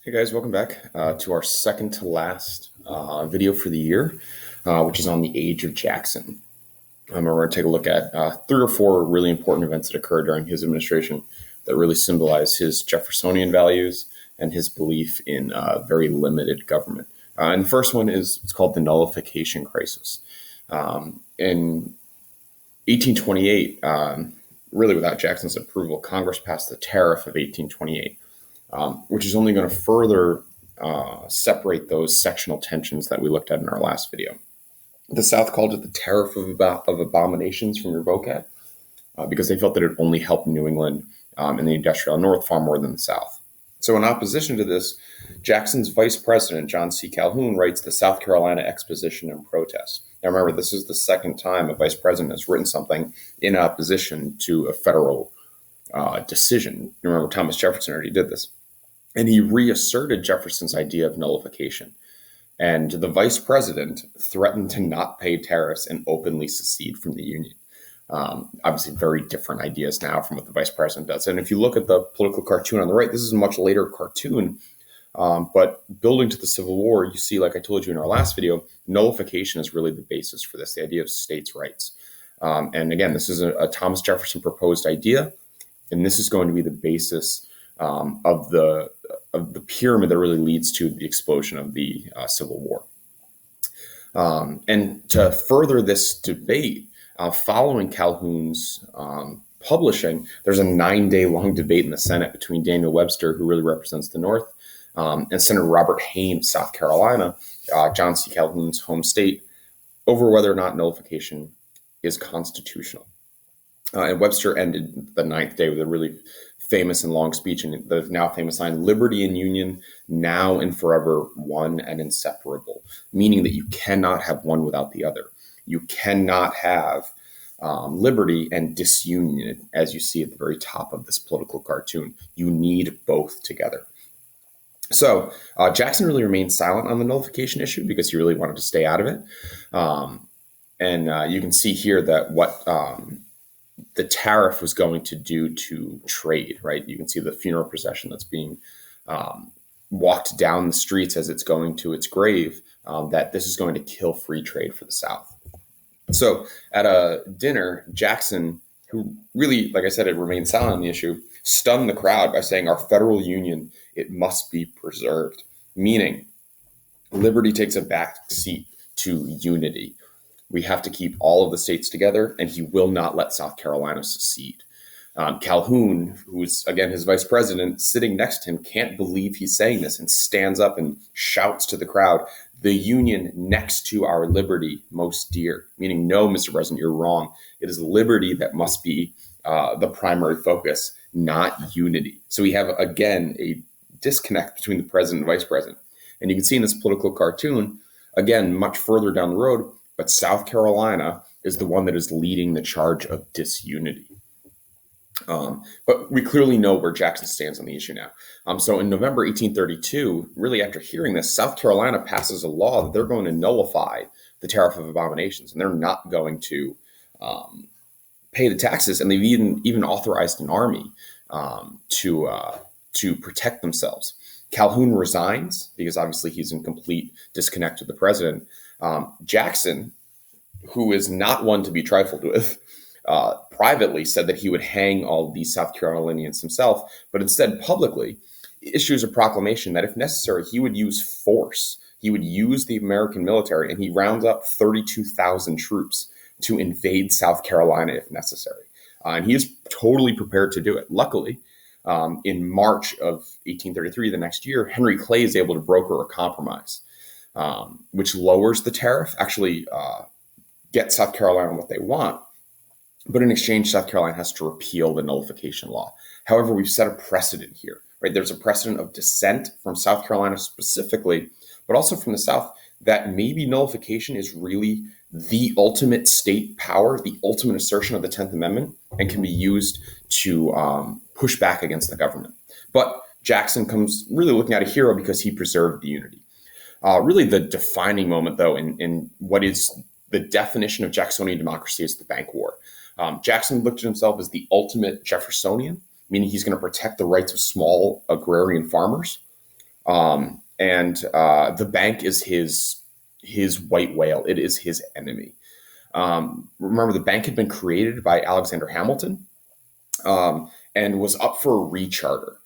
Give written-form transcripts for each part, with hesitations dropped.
Hey guys, welcome back to our second to last video for the year, which is on the age of Jackson. We're going to take a look at three or four really important events that occurred during his administration that really symbolize his Jeffersonian values and his belief in very limited government. And the first one is it's called the nullification crisis. In 1828, really without Jackson's approval, Congress passed the Tariff of 1828, which is only going to further separate those sectional tensions that we looked at in our last video. The South called it the Tariff of Abominations from your vocab because they felt that it only helped New England and the industrial North far more than the South. So in opposition to this, Jackson's vice president, John C. Calhoun, writes the South Carolina Exposition and Protest. Now remember, this is the second time a vice president has written something in opposition to a federal decision. Remember, Thomas Jefferson already did this. And he reasserted Jefferson's idea of nullification. And the vice president threatened to not pay tariffs and openly secede from the Union. Obviously, very different ideas now from what the vice president does. And if you look at the political cartoon on the right, this is a much later cartoon. But building to the Civil War, you see, like I told you in our last video, nullification is really the basis for this, the idea of states' rights. And again, this is a Thomas Jefferson proposed idea, and this is going to be the basis of the pyramid that really leads to the explosion of the Civil War. And to further this debate, following Calhoun's publishing, there's a 9-day long debate in the Senate between Daniel Webster, who really represents the North, and Senator Robert Hayne of South Carolina, John C. Calhoun's home state, over whether or not nullification is constitutional. And Webster ended the 9th day with a really famous and long speech, and the now famous line, "Liberty and union, now and forever, one and inseparable," meaning that you cannot have one without the other. You cannot have liberty and disunion, as you see at the very top of this political cartoon. You need both together. So Jackson really remained silent on the nullification issue because he really wanted to stay out of it. And you can see here that what the tariff was going to do to trade, right? You can see the funeral procession that's being walked down the streets as it's going to its grave, that this is going to kill free trade for the South. So at a dinner, Jackson, who really, like I said, had remained silent on the issue, stunned the crowd by saying, "Our federal union, it must be preserved," meaning liberty takes a back seat to unity. We have to keep all of the states together, and he will not let South Carolina secede. Calhoun, who's, again, his vice president, sitting next to him, can't believe he's saying this and stands up and shouts to the crowd, "The Union next to our liberty most dear," meaning, no, Mr. President, you're wrong. It is liberty that must be the primary focus, not unity. So we have, again, a disconnect between the president and vice president. And you can see in this political cartoon, again, much further down the road, but South Carolina is the one that is leading the charge of disunity. But we clearly know where Jackson stands on the issue now. So in November 1832, really after hearing this, South Carolina passes a law that they're going to nullify the Tariff of Abominations, and they're not going to pay the taxes. And they've even authorized an army to protect themselves. Calhoun resigns because obviously he's in complete disconnect with the president. Jackson, who is not one to be trifled with, privately said that he would hang all of these South Carolinians himself, but instead publicly issues a proclamation that if necessary, he would use force. He would use the American military, and he rounds up 32,000 troops to invade South Carolina if necessary. And he is totally prepared to do it. Luckily, in March of 1833, the next year, Henry Clay is able to broker a compromise, which lowers the tariff, actually gets South Carolina what they want. But in exchange, South Carolina has to repeal the nullification law. However, we've set a precedent here, right? There's a precedent of dissent from South Carolina specifically, but also from the South, that maybe nullification is really the ultimate state power, the ultimate assertion of the 10th Amendment, and can be used to push back against the government. But Jackson comes really looking at a hero because he preserved the unity. Really the defining moment, though, in what is the definition of Jacksonian democracy is the Bank War. Jackson looked at himself as the ultimate Jeffersonian, meaning he's going to protect the rights of small agrarian farmers, And the bank is his white whale. It is his enemy. Remember, the bank had been created by Alexander Hamilton, and was up for a recharter,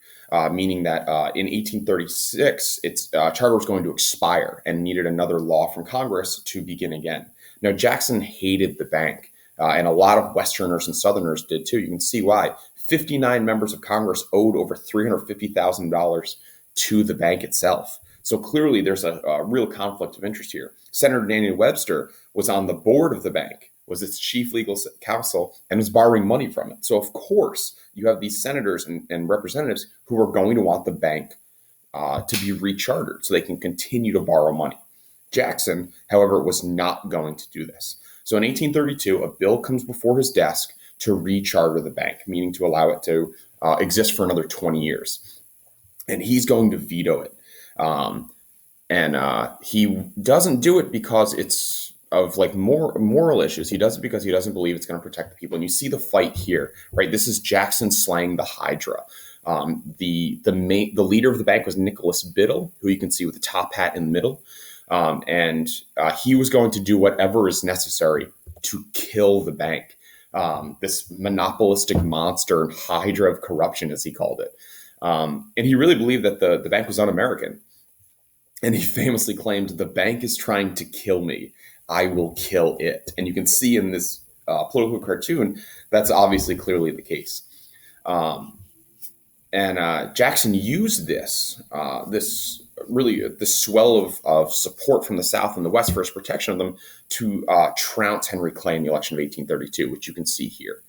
meaning that in 1836, its charter was going to expire and needed another law from Congress to begin again. Now, Jackson hated the bank, and a lot of Westerners and Southerners did too. You can see why. 59 members of Congress owed over $350,000 to the bank itself. So clearly, there's a real conflict of interest here. Senator Daniel Webster was on the board of the bank, was its chief legal counsel, and was borrowing money from it. So, of course, you have these senators and representatives who are going to want the bank to be rechartered so they can continue to borrow money. Jackson, however, was not going to do this. So in 1832, a bill comes before his desk to recharter the bank, meaning to allow it to exist for another 20 years. And he's going to veto it. And he doesn't do it because it's of like more moral issues. He does it because he doesn't believe it's going to protect the people. And you see the fight here, right? This is Jackson slaying the Hydra. The leader of the bank was Nicholas Biddle, who you can see with the top hat in the middle, and he was going to do whatever is necessary to kill the bank. This monopolistic monster and Hydra of corruption, as he called it. And he really believed that the bank was un-American. And he famously claimed, "The bank is trying to kill me. I will kill it." And you can see in this political cartoon that's obviously clearly the case. Um, and Jackson used this swell of support from the South and the West for his protection of them to trounce Henry Clay in the election of 1832, which you can see here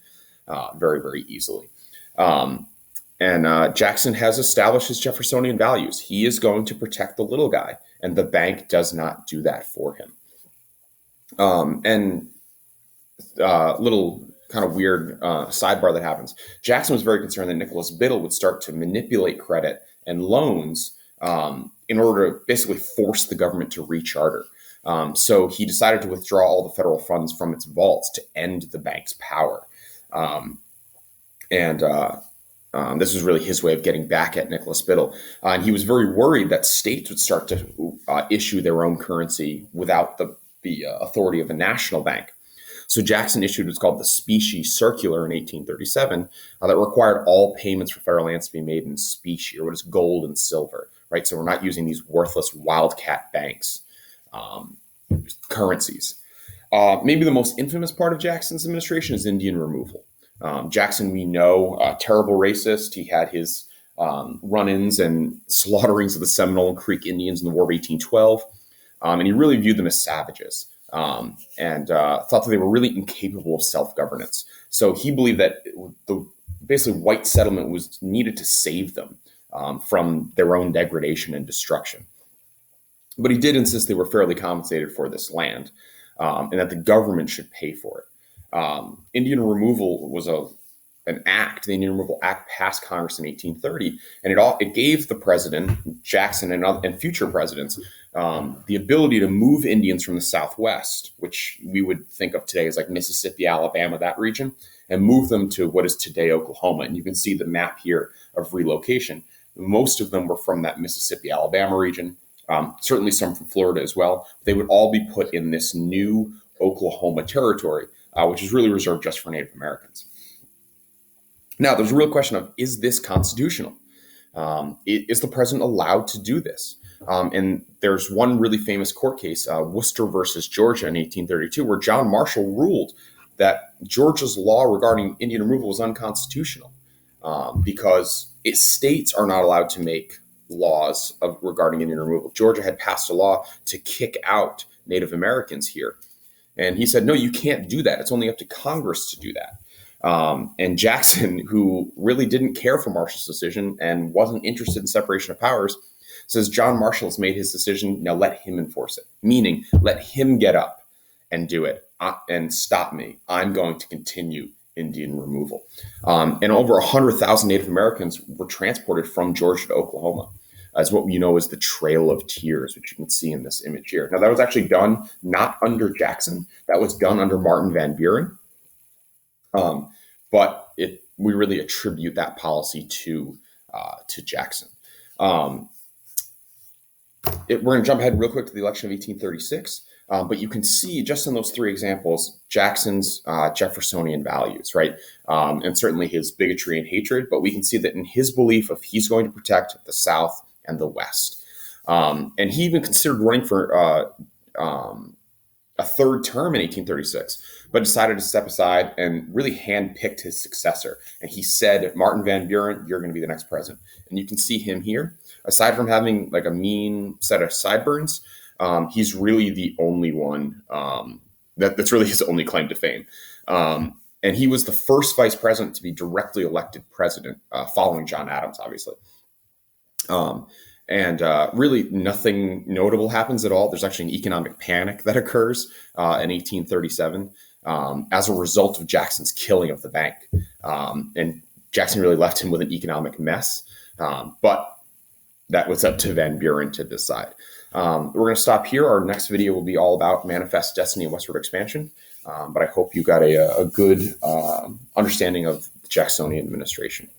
very, very easily. Um, and Jackson has established his Jeffersonian values. He is going to protect the little guy, and the bank does not do that for him. And little kind of weird sidebar that happens. Jackson was very concerned that Nicholas Biddle would start to manipulate credit and loans in order to basically force the government to recharter. So he decided to withdraw all the federal funds from its vaults to end the bank's power. Um, and this was really his way of getting back at Nicholas Biddle. And he was very worried that states would start to issue their own currency without the authority of a national bank. So Jackson issued what's called the Specie Circular in 1837 that required all payments for federal lands to be made in specie, or what is gold and silver, right? So we're not using these worthless wildcat banks um, currencies. Maybe the most infamous part of Jackson's administration is Indian removal. Jackson, we know, terrible racist. He had his run-ins and slaughterings of the Seminole and Creek Indians in the War of 1812, and he really viewed them as savages, and thought that they were really incapable of self-governance. So he believed that the basically white settlement was needed to save them from their own degradation and destruction. But he did insist they were fairly compensated for this land, and that the government should pay for it. Indian removal was an act. The Indian Removal Act passed Congress in 1830, and it gave the president, Jackson, and future presidents the ability to move Indians from the Southwest, which we would think of today as like Mississippi, Alabama, that region, and move them to what is today Oklahoma. And you can see the map here of relocation. Most of them were from that Mississippi, Alabama region. Certainly some from Florida as well. They would all be put in this new Oklahoma territory, which is really reserved just for Native Americans. Now, there's a real question of, is this constitutional? Is the president allowed to do this? And there's one really famous court case, Worcester versus Georgia in 1832, where John Marshall ruled that Georgia's law regarding Indian removal was unconstitutional because states are not allowed to make laws regarding Indian removal. Georgia had passed a law to kick out Native Americans here. And he said, no, you can't do that. It's only up to Congress to do that. And Jackson, who really didn't care for Marshall's decision and wasn't interested in separation of powers, says John Marshall has made his decision. Now let him enforce it, meaning let him get up and do it and stop me. I'm going to continue Indian removal. And over 100,000 Native Americans were transported from Georgia to Oklahoma as what we know as the Trail of Tears, which you can see in this image here. Now, that was actually done not under Jackson. That was done under Martin Van Buren. But we really attribute that policy to Jackson. We're going to jump ahead real quick to the election of 1836. But you can see just in those three examples, Jackson's Jeffersonian values, right? And certainly his bigotry and hatred. But we can see that in his belief of he's going to protect the South and the West. And he even considered running for a third term in 1836, but decided to step aside and really handpicked his successor. And he said, Martin Van Buren, you're going to be the next president. And you can see him here. Aside from having like a mean set of sideburns, he's really the only one that's really his only claim to fame. And he was the first vice president to be directly elected president, following John Adams, obviously. And really nothing notable happens at all. There's actually an economic panic that occurs in 1837 as a result of Jackson's killing of the bank. And Jackson really left him with an economic mess. But that was up to Van Buren to decide. We're going to stop here. Our next video will be all about Manifest Destiny and Westward Expansion. But I hope you got a good understanding of the Jacksonian administration.